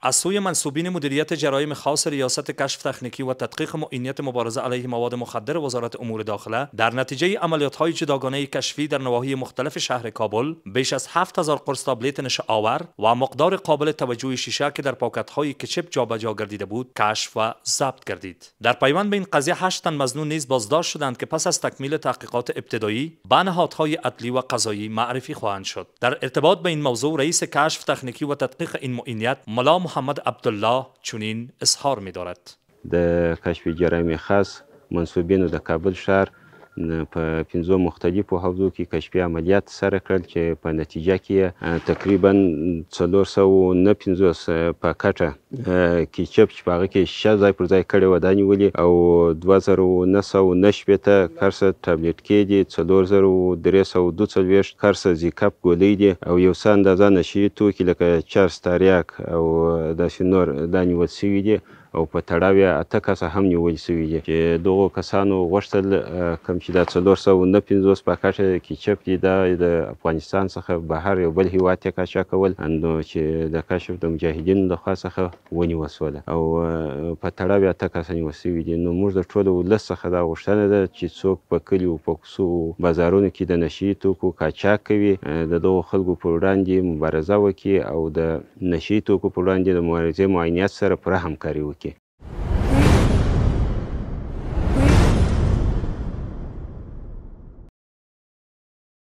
از سوی منصوبین مدیریت جرایم خاص ریاست کشف تکنیکی و تدقیق معینیت مبارزه علیه مواد مخدر وزارت امور داخله در نتیجه عملیات‌های جداگانه کشفی در نواحی مختلف شهر کابل بیش از 7000 قرص تابلت نشه آور و مقدار قابل توجه شیشه که در پاکت‌های کچپ جابجا گردیده بود کشف و ضبط گردید. در پیوند به این قضیه 8 تن مظنون نیز بازداشت شدند که پس از تکمیل تحقیقات ابتدایی به نهادهای عدلی و قضایی معرفی خواهند شد. در ارتباط به این موضوع رئیس کشف تکنیکی و تدقیق این معینیت ملا محمد عبدالله چنین اظهار می‌دارد: د کشف جرایم خاص منصوبینو د کابل ښار په 5 مختلفو حوزو کې کشفي عملیات سره کړل چې په نتیجه کې تقریبا 450 پاکټه کیچپ چې په هغه کې شیشه ځای پر ځای کړې وه دا نیولې او 2990 قرصه تابلیټکې دي 4342 قرصه زیکاپ ګولۍ دي او یو څه اندازه نشهیي توکي لکه چرس تریاک او داسې نور دا نیول سوي دي او په تړاو یې 8 کسه هم نیول سوي دي چې دغو کسانو غوښتل کوم چې دا 459 پاکټه کیچپ دي دا د افغانستان څخه بهر یو بل هیواد ته قاچا کول نو چې د کشف د مجاهدینو لخوا څخه ونیول سوله او په تړاو یې 8 کسه نیول سوي دي. نو موږ د ټولو ولس څخه دا غوښتنه ده چې څوک په کلیو په کوڅو بازارونو کې د نشهیي توکو قاچاق کوي د دغو خلکو پر وړاندې مبارزه وکړي او د نشهیي توکو پر وړاندې د مبارزې معاینات سره پوره همکاري وکړي.